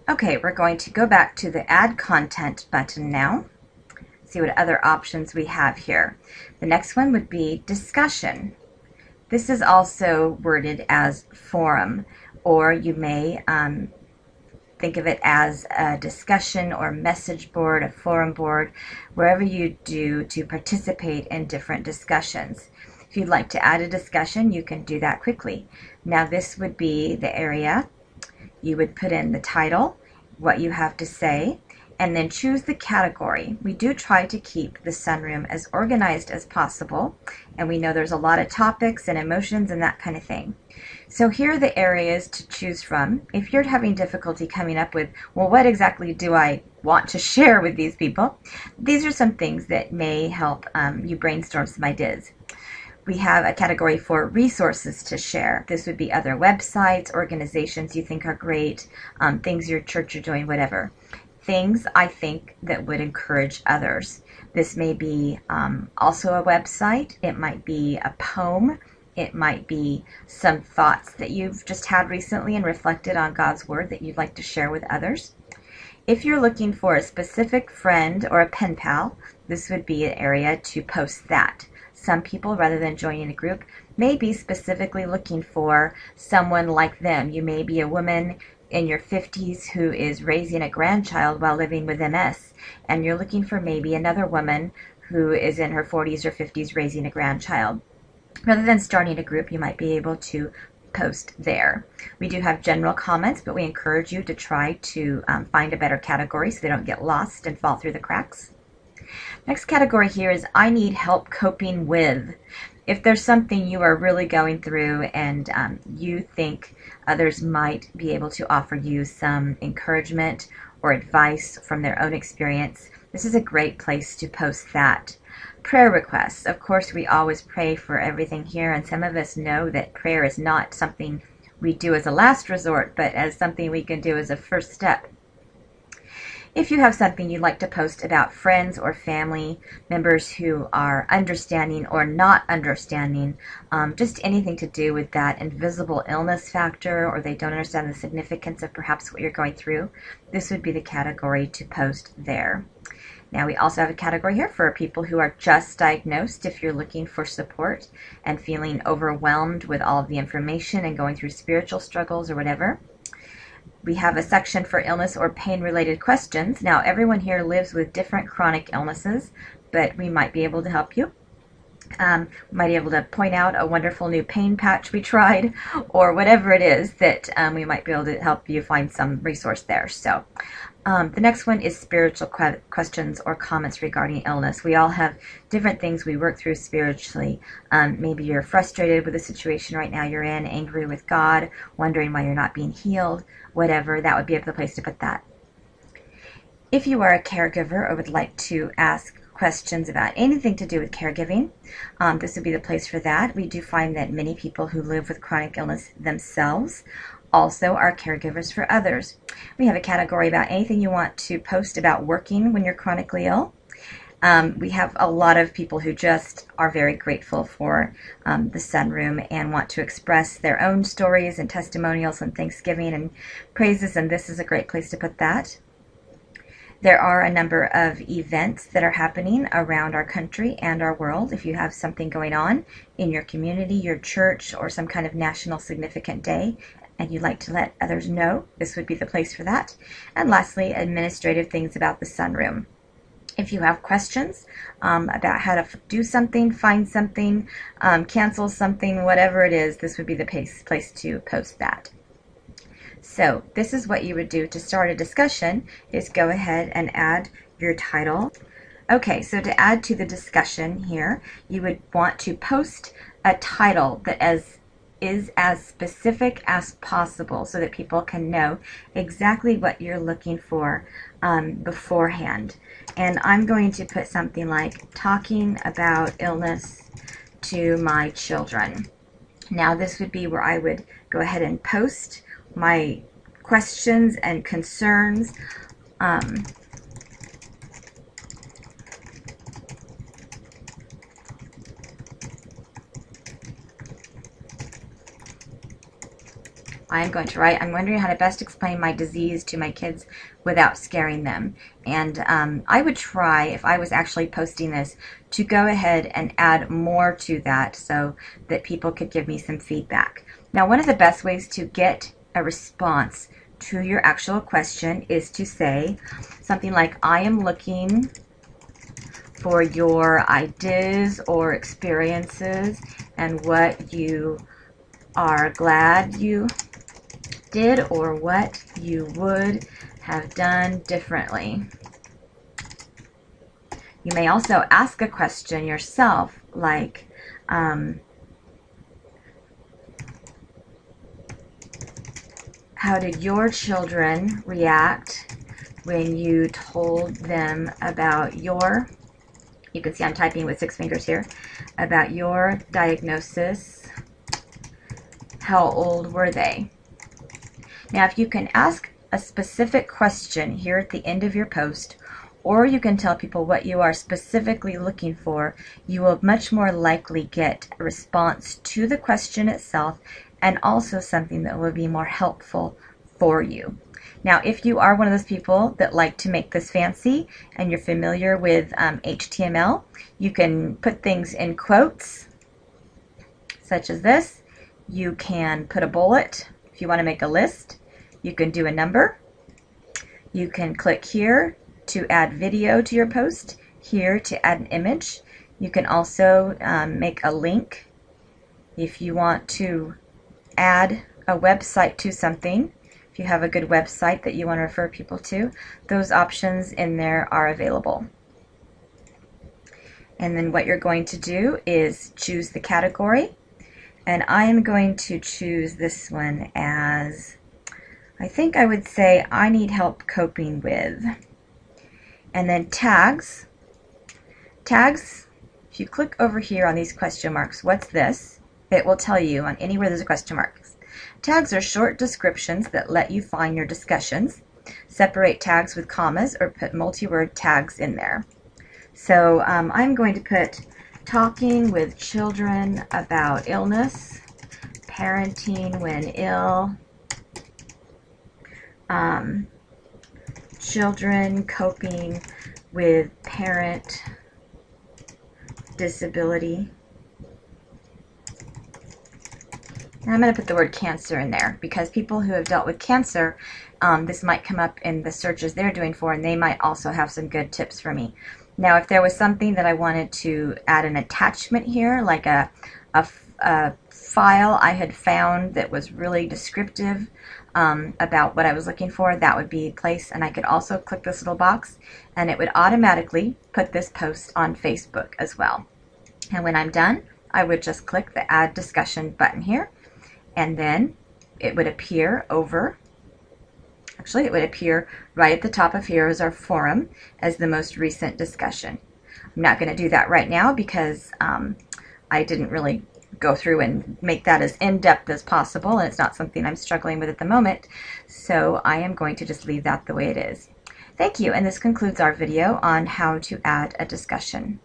Okay, we're going to go back to the Add Content button now. See what other options we have here. The next one would be Discussion. This is also worded as Forum, or you may think of it as a discussion or message board, a forum board, wherever you do to participate in different discussions. If you'd like to add a discussion, you can do that quickly. Now this would be the area. You would put in the title, what you have to say, and then choose the category. We do try to keep the Sunroom as organized as possible, and we know there's a lot of topics and emotions and that kind of thing. So here are the areas to choose from. If you're having difficulty coming up with, well, what exactly do I want to share with these people? These are some things that may help you brainstorm some ideas. We have a category for resources to share. This would be other websites, organizations you think are great, things your church are doing, whatever. Things I think that would encourage others. This may be also a website. It might be a poem. It might be some thoughts that you've just had recently and reflected on God's Word that you'd like to share with others. If you're looking for a specific friend or a pen pal, this would be an area to post that. Some people, rather than joining a group, may be specifically looking for someone like them. You may be a woman in your 50s who is raising a grandchild while living with MS, and you're looking for maybe another woman who is in her 40s or 50s raising a grandchild. Rather than starting a group, you might be able to post there. We do have general comments, but we encourage you to try to find a better category so they don't get lost and fall through the cracks. Next category here is I need help coping with. If there's something you are really going through and you think others might be able to offer you some encouragement or advice from their own experience, this is a great place to post that. Prayer requests. Of course, we always pray for everything here, and some of us know that prayer is not something we do as a last resort, but as something we can do as a first step. If you have something you'd like to post about friends or family members who are understanding or not understanding, just anything to do with that invisible illness factor, or they don't understand the significance of perhaps what you're going through, this would be the category to post there. Now we also have a category here for people who are just diagnosed if you're looking for support and feeling overwhelmed with all of the information and going through spiritual struggles or whatever. We have a section for illness or pain-related questions. Now, everyone here lives with different chronic illnesses, but we might be able to help you. We might be able to point out a wonderful new pain patch we tried, or whatever it is that we might be able to help you find some resource there. So the next one is spiritual questions or comments regarding illness. We all have different things we work through spiritually. Maybe you're frustrated with the situation right now you're in, angry with God, wondering why you're not being healed, whatever. That would be the place to put that. If you are a caregiver or would like to ask questions about anything to do with caregiving, this would be the place for that. We do find that many people who live with chronic illness themselves also are caregivers for others. We have a category about anything you want to post about working when you're chronically ill. We have a lot of people who just are very grateful for the Sunroom and want to express their own stories and testimonials and thanksgiving and praises, and this is a great place to put that. There are a number of events that are happening around our country and our world. If you have something going on in your community, your church, or some kind of national significant day, and you'd like to let others know, this would be the place for that. And lastly, administrative things about the Sunroom. If you have questions about how to do something, find something, cancel something, whatever it is, this would be the place to post that. So this is what you would do to start a discussion, is go ahead and add your title. Okay, so to add to the discussion here, you would want to post a title that is as specific as possible so that people can know exactly what you're looking for beforehand. And I'm going to put something like talking about illness to my children. Now this would be where I would go ahead and post my questions and concerns. I am going to write, I'm wondering how to best explain my disease to my kids without scaring them. And I would try, if I was actually posting this, to go ahead and add more to that so that people could give me some feedback. Now, one of the best ways to get a response to your actual question is to say something like, I am looking for your ideas or experiences and what you are glad you did or what you would have done differently. You may also ask a question yourself, like, how did your children react when you told them about your, you can see I'm typing with 6 fingers here, about your diagnosis? How old were they? Now, if you can ask a specific question here at the end of your post, or you can tell people what you are specifically looking for, you will much more likely get a response to the question itself and also something that will be more helpful for you. Now, if you are one of those people that like to make this fancy and you're familiar with HTML, you can put things in quotes, such as this. You can put a bullet if you want to make a list. You can do a number. You can click here to add video to your post, here to add an image. You can also make a link if you want to add a website to something. If you have a good website that you want to refer people to, those options in there are available. And then what you're going to do is choose the category. And I am going to choose this one as, I think I would say, I need help coping with. And then tags. Tags, if you click over here on these question marks, what's this? It will tell you on anywhere there's a question mark. Tags are short descriptions that let you find your discussions. Separate tags with commas or put multi-word tags in there. So I'm going to put talking with children about illness, parenting when ill, children coping with parent disability. And I'm going to put the word cancer in there because people who have dealt with cancer, this might come up in the searches they're doing for, and they might also have some good tips for me. Now, if there was something that I wanted to add an attachment here, like a file I had found that was really descriptive about what I was looking for, that would be a place, and I could also click this little box and it would automatically put this post on Facebook as well. And when I'm done, I would just click the Add Discussion button here, and then it would appear over, actually it would appear right at the top of here as our forum as the most recent discussion. I'm not going to do that right now because I didn't really go through and make that as in-depth as possible, and it's not something I'm struggling with at the moment, so I am going to just leave that the way it is. Thank you, and this concludes our video on how to add a discussion.